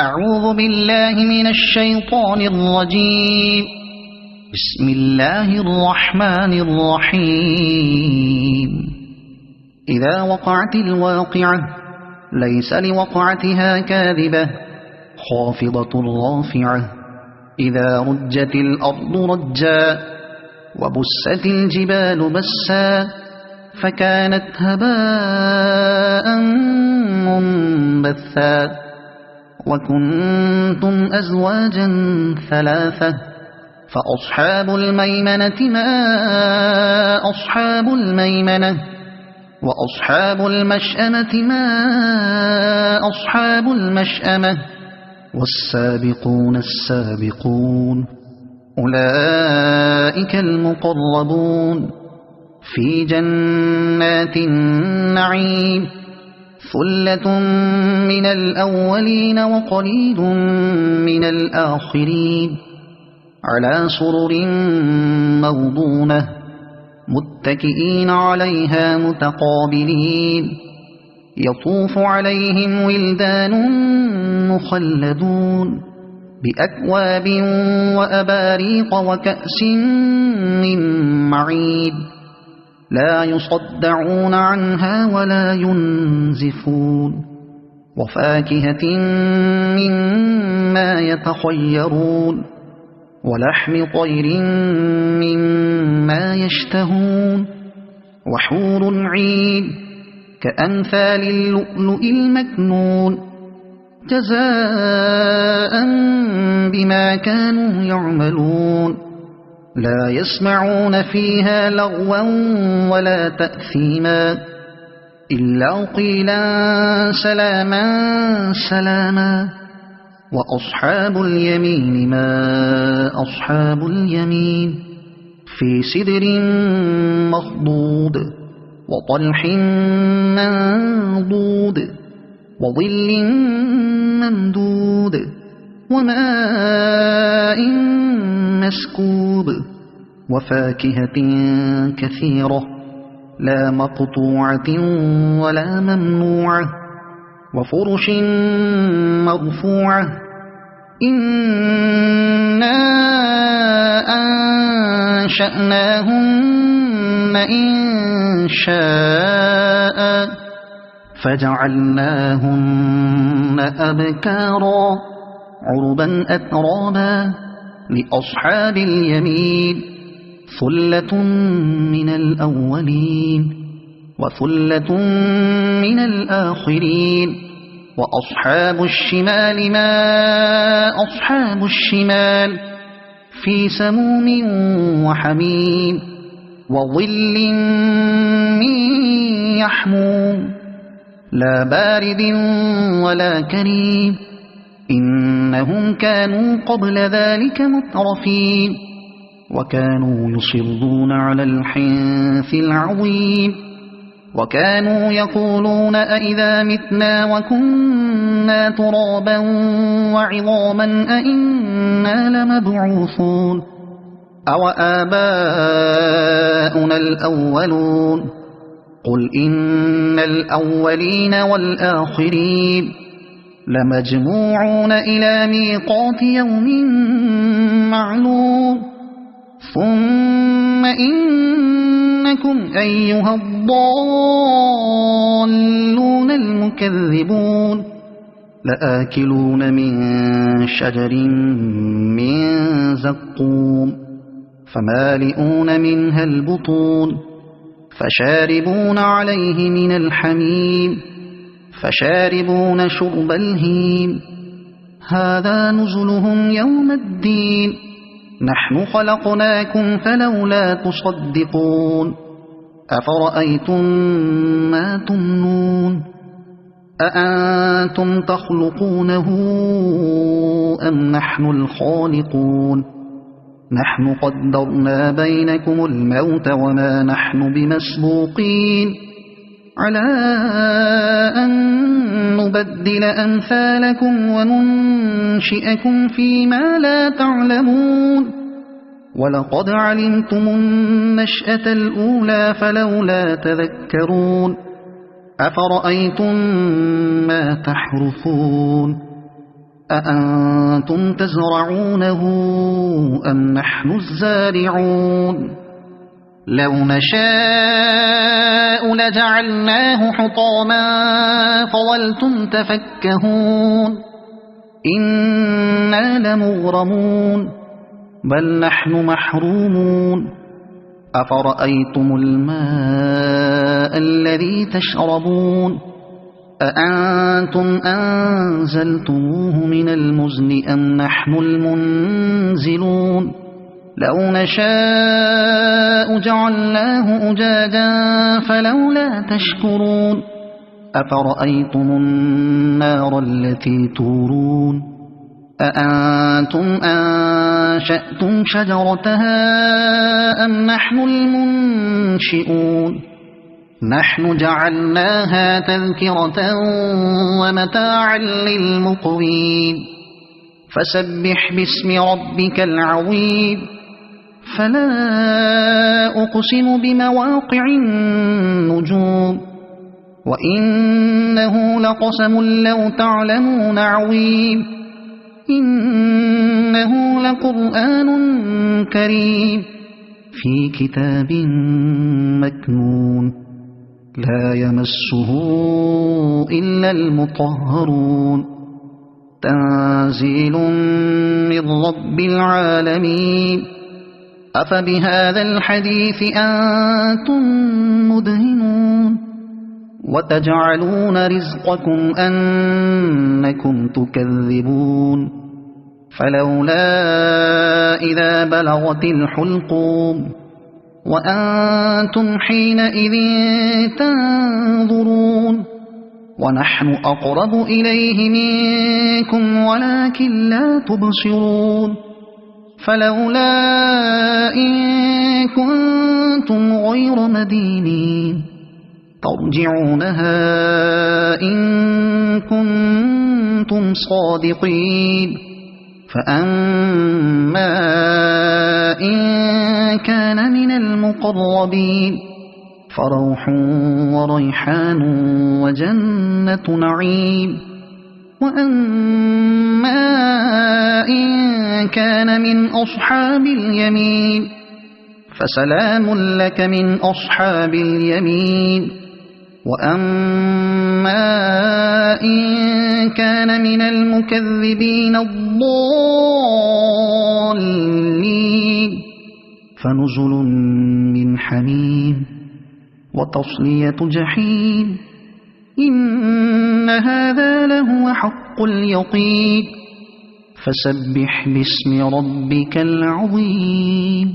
أعوذ بالله من الشيطان الرجيم. بسم الله الرحمن الرحيم. إذا وقعت الواقعة ليس لوقعتها كاذبة خافضة رافعة. إذا رجت الأرض رجا وبست الجبال بسا فكانت هباء منبثا. وكنتم أزواجا ثلاثة فأصحاب الميمنة ما أصحاب الميمنة وأصحاب المشأمة ما أصحاب المشأمة والسابقون السابقون أولئك المقربون في جنات النعيم. ثلة من الأولين وقليل من الآخرين على سرر موضونة متكئين عليها متقابلين. يطوف عليهم ولدان مخلدون بأكواب وأباريق وكأس من معين لا يصدعون عنها ولا ينزفون. وفاكهة مما يتخيرون ولحم طير مما يشتهون. وحور عين كأمثال اللؤلؤ المكنون جزاء بما كانوا يعملون. لا يسمعون فيها لغوا ولا تأثيما إلا قيلا سلاما سلاما. وأصحاب اليمين ما أصحاب اليمين في سدر مخضود وطلح منضود وظل ممدود وماء مسكوب وفاكهة كثيرة لا مقطوعة ولا ممنوعة وفرش مرفوعة. إنا أنشأناهن إنشاء فجعلناهن أبكارا عربا أترابا لأصحاب اليمين. ثلة من الأولين وثلة من الآخرين. وأصحاب الشمال ما أصحاب الشمال في سموم وحميم وظل من يحموم لا بارد ولا كريم. إنهم كانوا قبل ذلك مترفين وكانوا يصرون على الحنث العظيم. وكانوا يقولون أئذا متنا وكنا ترابا وعظاما أئنا لمبعوثون أو آباؤنا الأولون. قل إن الأولين والآخرين لمجموعون إلى ميقات يوم معلوم. ثم إنكم أيها الضالون المكذبون لآكلون من شجر من زقوم فمالئون منها البطون فشاربون عليه من الحميم فشاربون شرب الهيم. هذا نزلهم يوم الدين. نحن خلقناكم فلولا تصدقون. أفرأيتم ما تمنون أأنتم تخلقونه أم نحن الخالقون. نحن قدرنا بينكم الموت وما نحن بمسبوقين على أن نبدل أمثالكم وننشئكم فيما لا تعلمون. ولقد علمتم النشأة الأولى فلولا تذكرون. أفرأيتم ما تحرثون أأنتم تزرعونه أم نحن الزارعون لو نشاء لجعلناه حطاما فظلتم تفكهون إنا لمغرمون بل نحن محرومون أفرأيتم الماء الذي تشربون أأنتم أنزلتموه من المزن أم نحن المنزلون لو نشاء جعلناه أجاجا فلولا تشكرون أفرأيتم النار التي تورون أأنتم أنشأتم شجرتها أم نحن المنشئون نحن جعلناها تذكرة ومتاعا للمقوين فسبح باسم ربك العظيم فلا أقسم بمواقع النجوم وإنه لقسم لو تعلمون عظيم إنه لقرآن كريم في كتاب مكنون لا يمسه إلا المطهرون تنزيل من رب العالمين أفبهذا الحديث أنتم مدهنون وتجعلون رزقكم أنكم تكذبون فلولا إذا بلغت الحلقوم وأنتم حينئذ تنظرون ونحن أقرب إليه منكم ولكن لا تبصرون فلولا إن كنتم غير مدينين ترجعونها إن كنتم صادقين فأما إن كان من المقربين فروح وريحان وجنة نعيم وأما إن كان من أصحاب اليمين فسلام لك من أصحاب اليمين وأما إن كان من المكذبين الضالين فنزل من حميم وتصلية جحيم إن هذا لهو حق اليقين فسبح باسم ربك العظيم